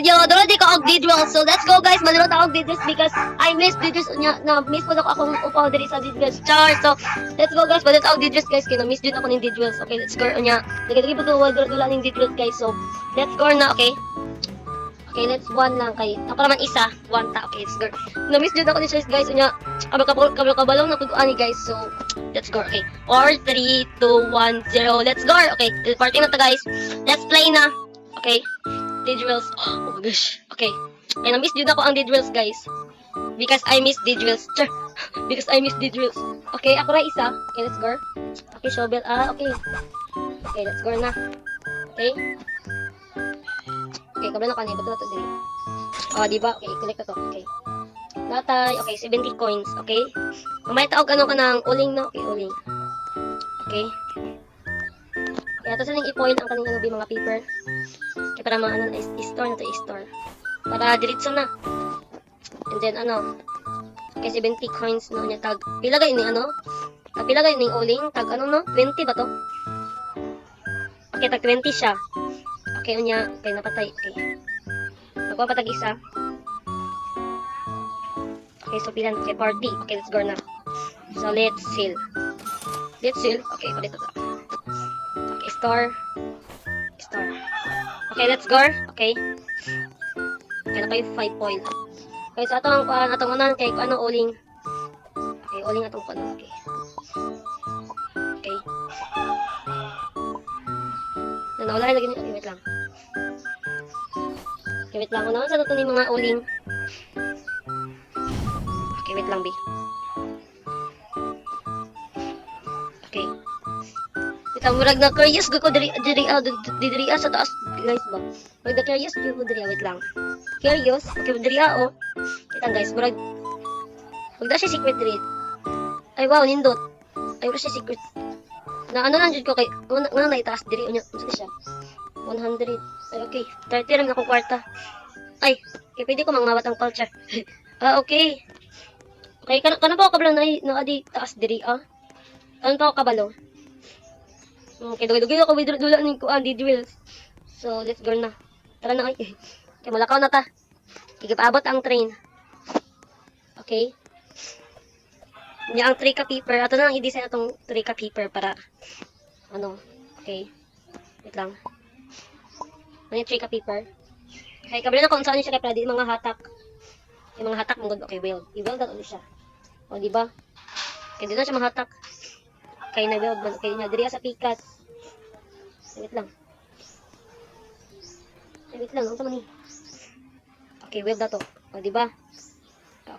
video. Doon di ko og Didwell. So let's go guys. Manunod ako og Didwell because I miss Didwell na miss ko akong upaw diri sa Didwell. Char. So let's go guys. Manunod ako og Didwell guys. Kaya miss jud ako ning Didwell. Okay, let's go unya. Nagdagi pa dula ning Didwell guys. So let's go na, okay? Okay, let's one lang kay. Ako naman isa, one ta. Okay, let's go. Na-miss jud ako ni Chris guys. Unya, kabalong na pag ani guys. So, let's go. Okay. 4 3 2 1 0. Let's go. Okay, party na ta guys. Let's play na. Okay. Didwells. Oh my gosh. Okay. Okay, na-miss jud ako ang Didwells guys. Because I miss Didwells. Because I miss Didwells. Okay, ako ra isa. Okay, let's go. Okay, shovel. Okay. Okay, let's go na. Okay. Okay, kabla na kanay. Bato na to dili. Diba? Okay, collect na to. Okay. Natay. Okay, 70 coins. Okay. Mamaya taog ano ka ng uling na. Okay, uling. Okay. Kaya ito silang i-point ang kaning mga paper. Okay, para mga ano, i-store na to, i-store. Para diretso na. And then okay, 70 coins no niya tag. Pila gay ni Tag pila gay ning uling, tag 20 ba to? Okay, tag 20 siya. Okay, unya, okay, napatay. Okay. Nakuha pa tag isa. Okay, so pilan, okay, party. Okay, let's go na. So, let's seal. Let's seal. Okay, kulit ito. Okay, store. Store. Okay, let's go. Okay. Okay, na kayo 5 point. Okay, so atong unan kay uling. Okay, uling atong okay. Okay. Nawala lagi ni. Okay, wait lang. Okay, wait lang. Unahan sa ito ni mga uling. Okay, wait lang, B. Okay. Wait lang, murag na curious ko diri sa taas, guys ba? Murag na curious ko diri, wait lang. Curious? Okay, diri oh. Wait lang, guys, murag. Magda siya secret diri. Ay, wow, nindot. Ay, wala siya secret. Na lang jud ko kay na itaas diri unya unsa siya 100. Ay okay, 30 lang ako kwarta. Ay, okay, pwede ko mangmawat ang culture. Okay. Okay, kana ba kabalo na adi taas diri Ano pa ako kabalo? Okay, dugi ko dula ning kuan Didwells. So, let's go na. Tara na ay. Okay, malakaw na ta. Igipaabot ang train. Okay. Nya ang 3 ka paper. Ato na lang i-design atong 3 ka paper para okay. Wait lang. Ano yung 3 ka paper? Okay, kabila na kung saan siya kay para di mga hatak. Yung mga hatak mong okay, weld. I-weld na ulit siya. O, diba? Okay, di na siya mahatak. Okay, na-weld man. Okay, diri sa pikas. Wait lang. Wait lang, ano man ni? Okay, weld na to. O, diba?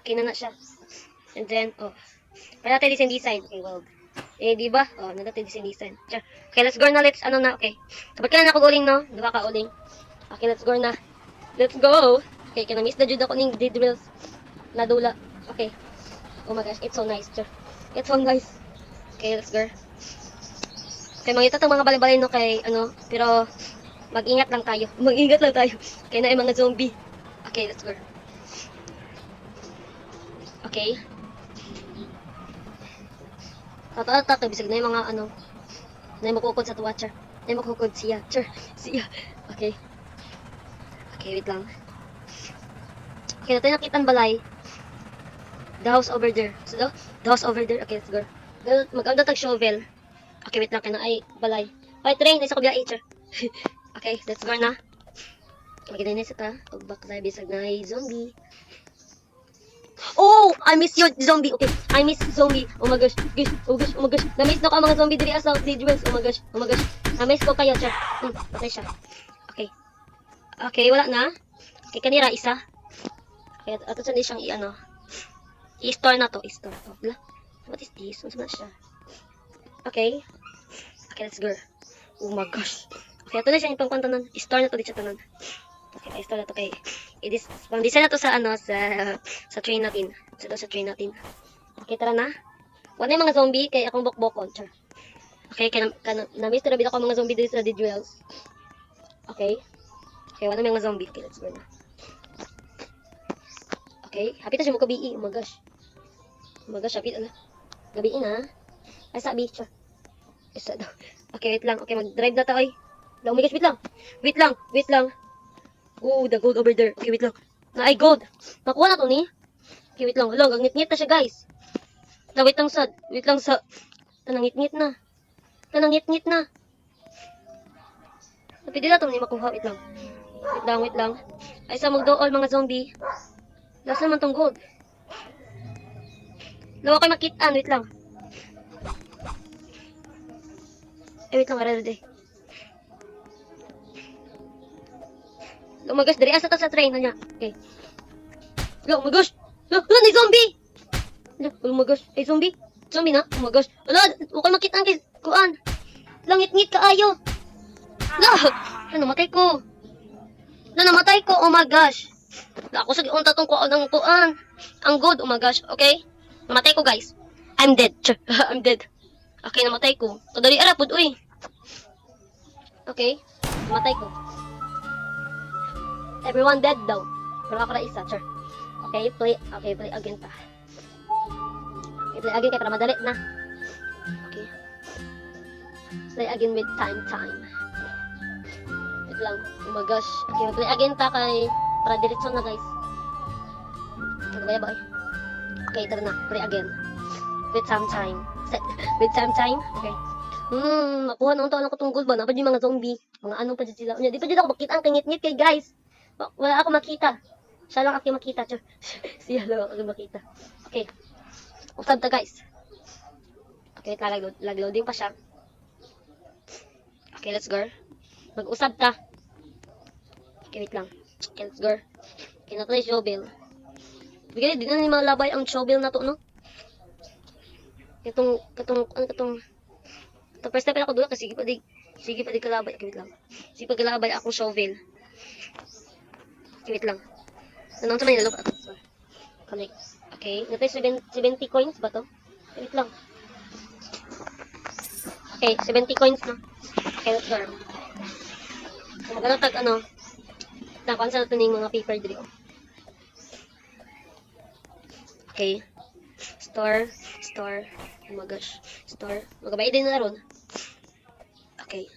Okay na siya. And then, para natin design. Okay, weld. Diba? Natin design. Okay, let's go na. Let's, na, okay. Kapag kailan ako uling, no? Diba ka uling? Okay, let's go na. Let's go! Okay, kinamiss na jud ako ning Didwells na dula. Okay. Oh my gosh, it's so nice. It's so nice. Okay, let's go. Okay, mangita tong mga balay-balay no kay pero mag-ingat lang tayo. Mag-ingat lang tayo. Kay na mga zombie. Okay, let's go. Okay. Tata, bisag na yung mga na yung makukod sa tuwa, char. Na yung makukod siya, char. Siya. Okay. Okay, wait lang. Okay, natin nakita ang balay. The house over there. So, the house over there. Okay, let's go. Mag-anda tag shovel. Okay, wait lang. Ay, balay. Okay, train. Isa ko biya char. Okay, let's go na. Magiging na isa ta. Pagbak tayo bisag na zombie. Oh, I miss you, zombie. Okay, I miss zombie. Oh my gosh, oh my gosh. Na-miss na ko ang mga zombie diri sa Didwells. Oh my gosh. Na-miss ko kayo, char. Patay siya. Okay. Okay, wala na. Okay, kanira isa. Okay, ato saan siyang i-store na to. I-store. What is this? What's na siya? Okay. Okay, let's go. Oh my gosh. Okay, ato na siyang ipangkwantanan. I-store na to dito sa tanan. Okay, i-store na to kay pang-design na to sa sa train natin. Sa train natin. Okay, tara na. Wala yung mga zombie kay akong bokbokon. Char. Okay, kaya na-miss na ako mga zombie dito sa Didwells. Okay. Okay, wala yung mga zombie. Okay, let's go na. Okay, happy na siya mo kabii. Oh my gosh. Oh my gosh, happy na. Gabi na. Ay, sabi. Char. Okay, wait lang. Okay, mag-drive na tayo. Oh my gosh, wait lang. Wait lang. Oh, the gold over there. Okay, wait lang. Na ay gold. Makuha na to ni. Okay, wait lang. Wala, gangit-ngit na siya, guys. Na, wait lang sa. Wait lang sa. Tanangit-ngit na. Tanangit-ngit na. Pwede na to ni makuha. Wait lang. Wait lang, wait lang. Ay, sa magdool mga zombie. Last naman tong gold. Lawa kayo makitaan. Wait lang. Eh, wait lang. Ararade. Oh my gosh, dari asa ta sa train na niya. Okay. Oh my gosh! Oh my zombie! Oh my gosh, ay zombie? Zombie na? Oh my gosh. Wala, okay makita ang kuan. Langit-ngit ka ayo. La, namatay ko. Namatay ko, oh my gosh. La, ako sa giunta tong kuan ng kuan. Ang good, oh my gosh, okay? Namatay ko, guys. I'm dead. I'm dead. Okay, namatay ko. So, dali ara pud uy. Okay, namatay ko. Everyone dead daw. Pero ako na isa, sure. Okay, play again pa. Okay, play again kaya para madali na. Okay. Play again with time. Wait lang. Oh my gosh. Okay, play again ta kay para diretso na, guys. Ano ba ba? Okay, tara na. Play again. With some time. With some time. Okay. Makuha na unta ko tong gold ba? Napad yung mga zombie. Mga ano pa dyan sila. Di pa dyan ako makita ang kangit-ngit kay guys. Wala ako makita. Siya lang ako makita. Siya lang ako makita. Okay. Usab ta, guys. Okay, lag-loading pa siya. Okay, let's go. Mag-usab ta. Okay, wait lang. Okay, let's go. Okay, na to yung shovel. Bigyan, di na ni malabay ang shovel na to, no? Katong, ito first step ako doon kasi sige pa di kalabay. Okay, wait lang. Sige pa kalabay akong shovel. Okay, wait lang. Anong sa may nalog? Connect. Okay. Ito 70 coins ba to? Okay, wait lang. Okay, 70 coins na. Okay, let's go. So, magano tag ano. Nakuha sa natin yung mga paper dito. Okay. Store. Oh my gosh. Store. Magabay din na ron. Okay.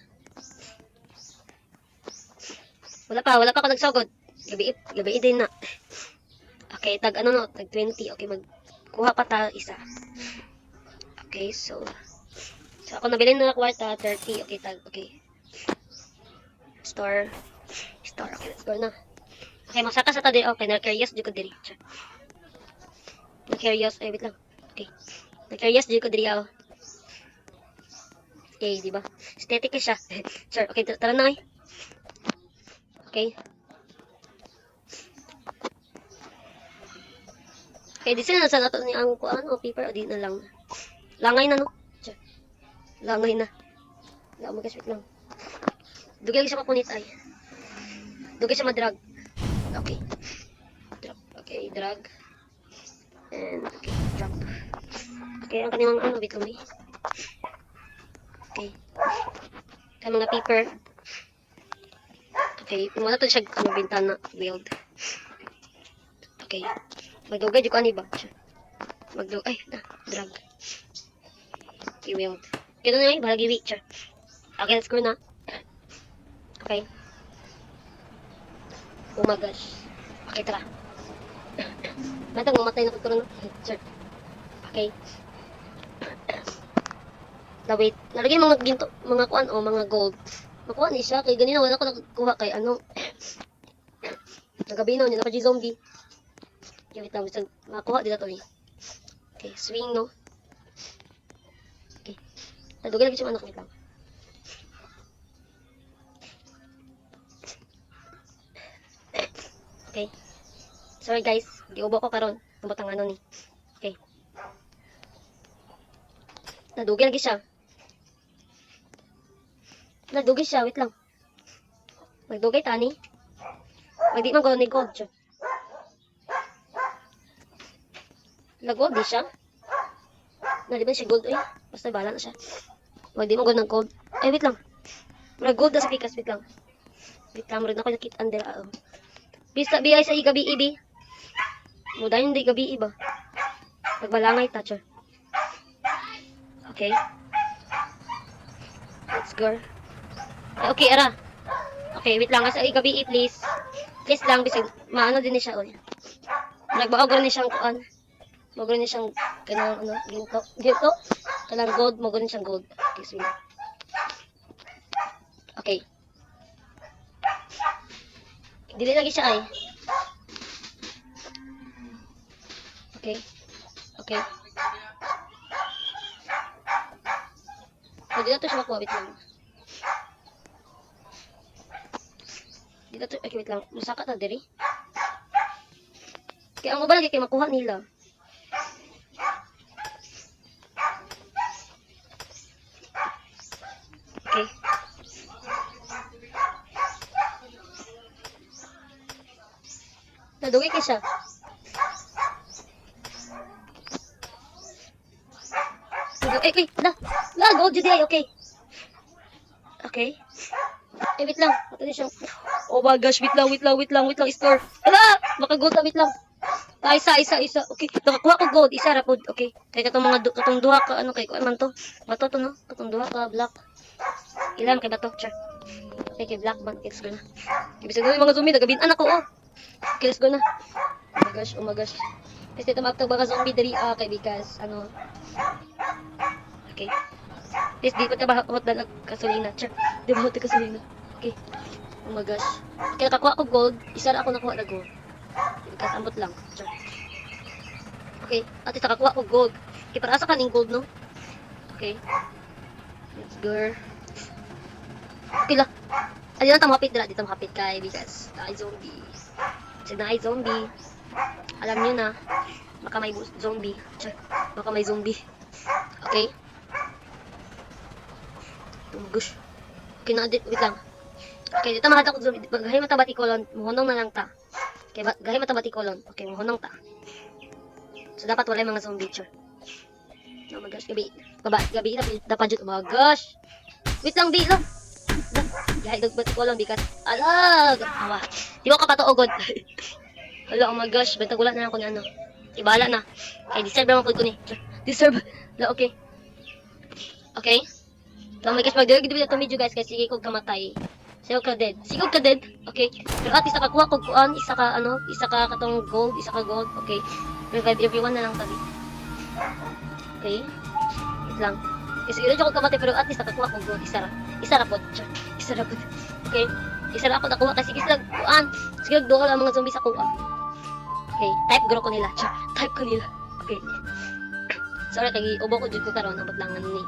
Wala pa ako nagsugod. Gabi din na. Okay, tag 20. Okay, magkuha pa ta isa. Okay, so ako nabili na kwarta 30. Okay. Store. Okay, let's go na. Okay, masaka sa ta din. Okay, na-curious di ko diri. Na-curious, wait lang. Okay. Na-curious di ko diri ako. Okay, di ba? Aesthetic siya. Sure, okay, tara na. Okay. Okay, di sila nasa nato ni ang kuan o paper o di na lang. Langay na no. Langay na. Wala mo wait lang. Dugay siya mapunit ay. Dugay siya madrag. Okay. Drop. Okay, drag. And okay, drop. Okay, ang kanilang wait lang eh. Okay. Ang mga paper. Okay, muna to siya bintana build. Okay. Magdugay di ko ani ba? Ay, drag. Okay, build. Okay, doon na yung balagi wait siya. Okay, let's go na. Okay. Oh my gosh. Okay, tara. Matang mamatay na ko na. Sure. Okay. Wait. Nalagay mga ginto, mga kuan o mga gold. Makuha ni siya kay ganina wala ko nakuha kay ano. Nagabinaw niya na pa zombie. Okay, wait lang. Makuha dito to eh. Okay, swing no. Okay. Nadugay lagi siya anak wait lang. Okay. Sorry guys, giubo ko karon. Tumbotang ano ni. Okay. Nadugay lagi siya. Nadugay siya, wait lang. Magdugay tani. Hindi man gawin ni gold siya. Nag-gold di siya. Na, di ba siya gold? Ay, basta bala na siya. Hindi man gawin ng gold. Ay, wait lang. Nag-gold na sa pikas, wait lang. Wait lang, rin ako nakita under. Bista, biyay sa igabi, ibi. Muda yung di gabi, iba. Nagbalangay, toucher. Okay. Let's go. Okay, ara. Okay, wait lang. Asa gabi, please. Please lang, bisig, maano din ni siya, oy. Nagbaog rin ni siyang kuan. Mag rin ni siyang, kanang, ano, ginto. Ginto? Kanang gold, mag rin siyang gold. Okay, sige. Okay. Dili lagi siya ay. Okay. Okay. So, di na to siya makuha. Wait lang. Di na to, okay, wait lang. Masaka na, diri. Kaya ang mabala, kaya makuha nila. Okay. Nadugay ka siya. Okay, gold dyan ay, okay. Okay. Eh, wait lang. Ito din siyang, oh my gosh, wait lang, store. Hala, baka gold na, wait lang. Isa. Okay, nakakuha ko gold, isa rapod. Okay. Kaya katong katong duha ka, ano kay, kuan man to. Bato to, no? Katong duha ka, black. Ilan kay bato, char. Okay, kay black man, let's go na. Ibig sabihin, mga zombie, nagabinan ako, oh. Okay, let's go na. Oh my gosh. Kasi ito magtag mga zombie dari, kay because, ano. Okay. Please, di ko tabahot na nagkasulina. Char, di ba hot na kasulina? Okay. Oh my gosh. Kaya kakuha ko gold, isa na ako nakuha na gold. Because ambot lang. Char. Okay. At isa kakuha ko gold. Okay, para asa kaning gold, no? Okay. Let's go. Okay lang. Ayun na tamapit dila. Dito mahapit kay because ay zombie. Sige na ay zombie. Alam niyo na. Baka may zombie. Char. Baka may zombie. Okay. Oh my gosh. Okay na, wait lang. Okay, dito mahadak ko zombie. Gahay mata batikolon. Muhunong na lang ta. Okay, gahay mata batikolon. Okay, muhunong ta. So, dapat wala yung mga zombie, char. Oh my gosh, gabi na, dapat dyan. Oh my gosh. Wait lang, di lang. Gahay dog batikolon because, alag. Awa. Di mo ka patuogod. Hala, oh my gosh. Bantag wala na lang ko na ano. Ibala na. Okay, deserve naman po ko ni. Deserve. Hala, okay. Okay. So, may guys, magdirig dito itong video guys, kasi sige kong kamatay. Sige ka dead. Okay. Pero at isa ka kuha kong kuan, isa ka katong gold, isa ka gold. Okay. Revive everyone na lang tabi. Okay. Wait lang. Kasi sige ko kamatay, pero at least nakakuha kong gold. Isa ra po. Okay. Isa ra ako nakuha kasi sige lang kuan. Sige doon ang mga zombie sa kuha. Okay. Type grow ko nila. Type ko nila. Okay. Sorry, kay ubo ko dito ko karon ang batlangan ni.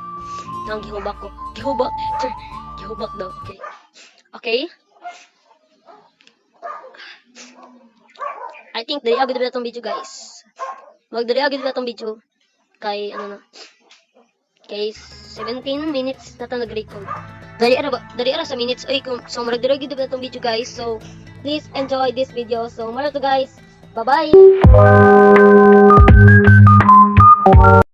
Nang gihubak ko. Gihubak daw. Okay. Okay. I think dali agad na itong video guys. Magdali agad na itong video. Kay ano na. Kay 17 minutes na ito nag-record. Dali ara sa minutes. Ay, so magdali agad na itong video guys. So please enjoy this video. So mara to guys. Bye-bye.